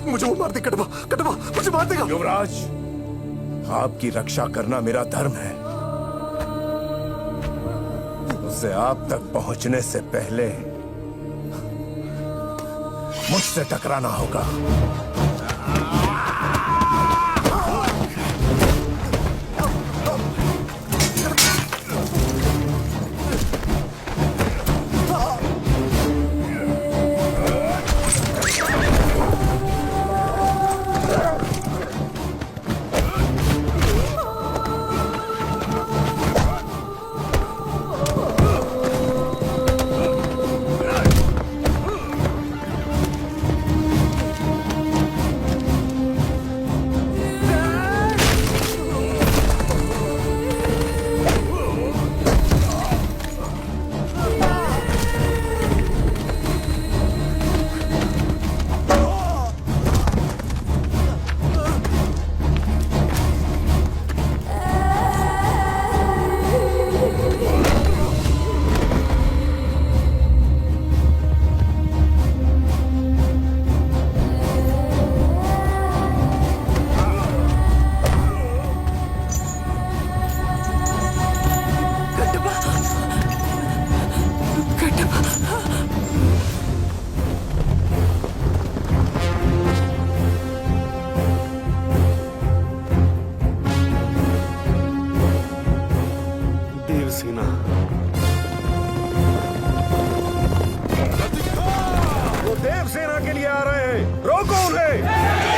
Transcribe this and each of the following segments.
मुझे वो मार दे। कटवा कटवा मुझे मार देगा। युवराज, आपकी रक्षा करना मेरा धर्म है। उसे आप तक पहुंचने से पहले मुझसे टकराना होगा। देवसेना, वो देवसेना के लिए आ रहे हैं, रोको उन्हें।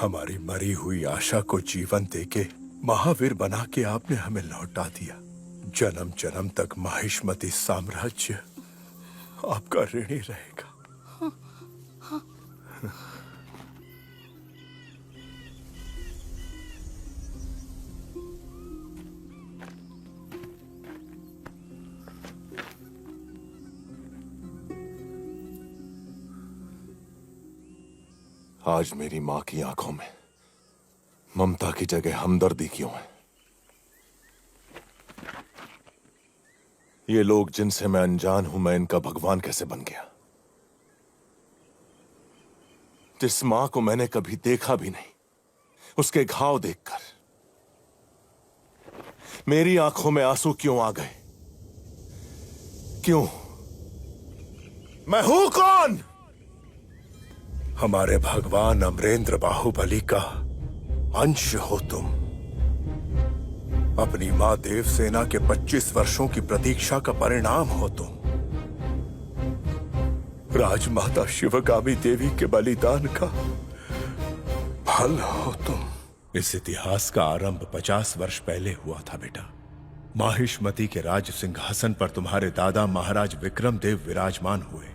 हमारी मरी हुई आशा को जीवन देके महावीर बना के आपने हमें लौटा दिया। जन्म जन्म तक माहिष्मती साम्राज्य आपका ऋणी रहेगा। आज मेरी मां की आंखों में ममता की जगह हमदर्दी क्यों है? ये लोग जिनसे मैं अनजान हूं, मैं इनका भगवान कैसे बन गया? जिस मां को मैंने कभी देखा भी नहीं, उसके घाव देखकर मेरी आंखों में आंसू क्यों आ गए? क्यों? मैं हूं कौन? हमारे भगवान अमरेंद्र बाहुबली का अंश हो तुम। अपनी मां देवसेना के 25 वर्षों की प्रतीक्षा का परिणाम हो तुम। राजमाता शिवगामी देवी के बलिदान का फल हो तुम। इस इतिहास का आरंभ 50 वर्ष पहले हुआ था बेटा। माहिष्मती के राज सिंहासन पर तुम्हारे दादा महाराज विक्रम देव विराजमान हुए।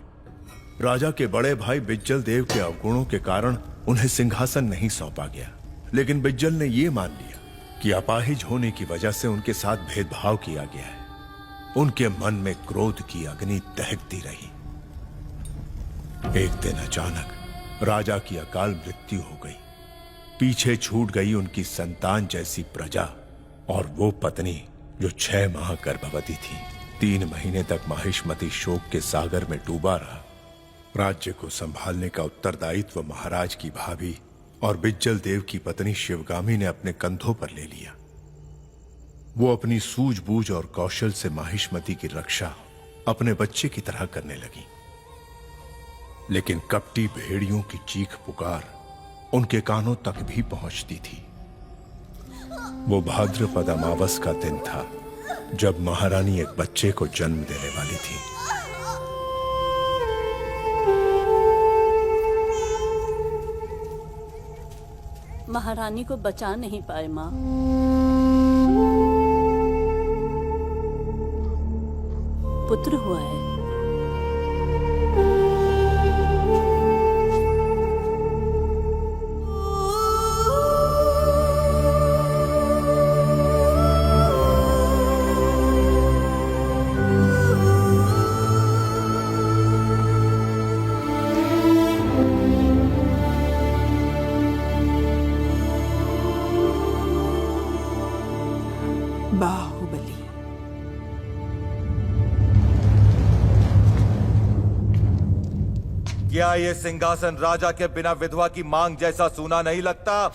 राजा के बड़े भाई बिज्जल देव के अवगुणों के कारण उन्हें सिंहासन नहीं सौंपा गया, लेकिन बिज्जल ने यह मान लिया कि अपाहिज होने की वजह से उनके साथ भेदभाव किया गया है। उनके मन में क्रोध की अग्नि दहकती रही। एक दिन अचानक राजा की अकाल मृत्यु हो गई। पीछे छूट गई उनकी संतान जैसी प्रजा और वो पत्नी जो 6 माह गर्भवती थी। 3 महीने तक माहिष्मती शोक के सागर में डूबा रहा। राज्य को संभालने का उत्तरदायित्व महाराज की भाभी और बिज्जल देव की पत्नी शिवगामी ने अपने कंधों पर ले लिया। वो अपनी सूझबूझ और कौशल से माहिष्मती की रक्षा अपने बच्चे की तरह करने लगी। लेकिन कपटी भेड़ियों की चीख पुकार उनके कानों तक भी पहुंचती थी। वो भाद्रपद अमावस का दिन था जब महारानी एक बच्चे को जन्म देने वाली थी। महारानी को बचा नहीं पाए मां। पुत्र हुआ है। बाहुबली। क्या ये सिंहासन राजा के बिना विधवा की मांग जैसा सूना नहीं लगता?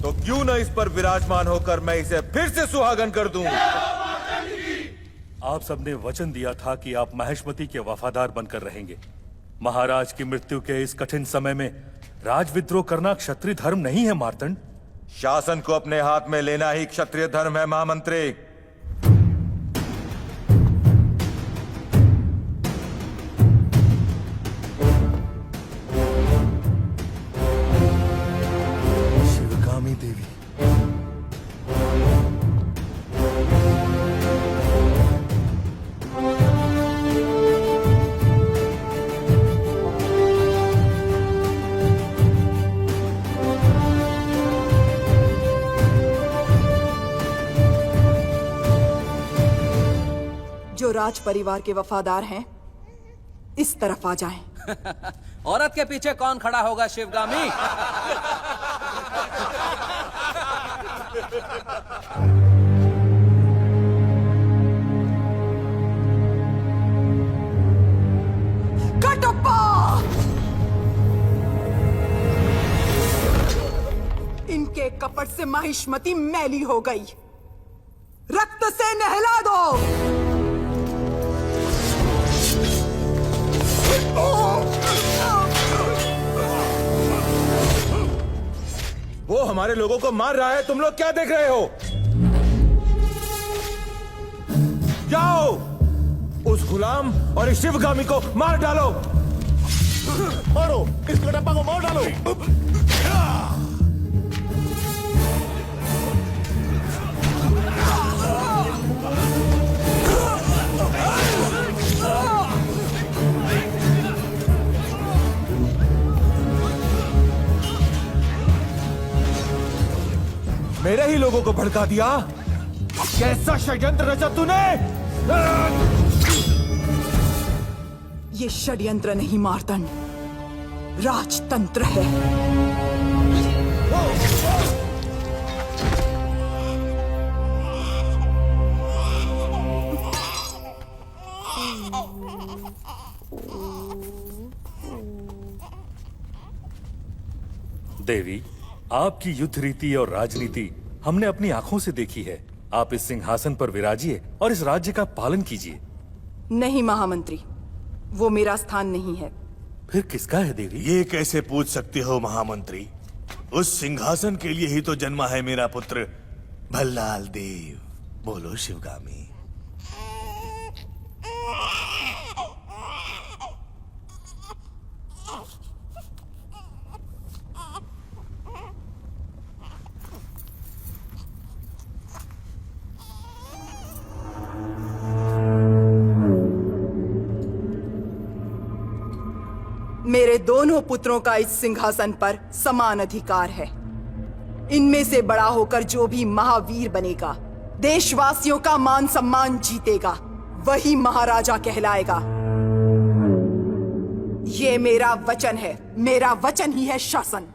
तो क्यों न इस पर विराजमान होकर मैं इसे फिर से सुहागन कर दूं। आप सबने वचन दिया था कि आप माहिष्मती के वफादार बनकर रहेंगे। महाराज की मृत्यु के इस कठिन समय में राजविद्रोह करना क्षत्रिय धर्म नहीं है मार्तंड। शासन को अपने हाथ में लेना ही क्षत्रिय धर्म है महामंत्री। शिवगामी देवी, जो राज परिवार के वफादार हैं, इस तरफ आ जाएं। औरत के पीछे कौन खड़ा होगा शिवगामी? कटप्पा! इनके कपट से माहिष्मती मैली हो गई। रक्त से नहला दो। वो हमारे लोगों को मार रहा है, तुम लोग क्या देख रहे हो? जाओ उस गुलाम और इस शिवगामी को मार डालो। मारो, इस कटप्पा को मार डालो। ही लोगों को भड़का दिया। कैसा षड्यंत्र रचा तूने? ये षड्यंत्र नहीं मार्तंड, राजतंत्र है। देवी, आपकी युद्ध रीति और राजनीति हमने अपनी आंखों से देखी है। आप इस सिंहासन पर विराजिए और इस राज्य का पालन कीजिए। नहीं महामंत्री, वो मेरा स्थान नहीं है। फिर किसका है देवी? ये कैसे पूछ सकते हो महामंत्री? उस सिंहासन के लिए ही तो जन्मा है मेरा पुत्र भल्लाल देव। बोलो शिवगामी। मेरे दोनों पुत्रों का इस सिंहासन पर समान अधिकार है। इनमें से बड़ा होकर जो भी महावीर बनेगा, देशवासियों का मान सम्मान जीतेगा, वही महाराजा कहलाएगा। ये मेरा वचन है। मेरा वचन ही है शासन।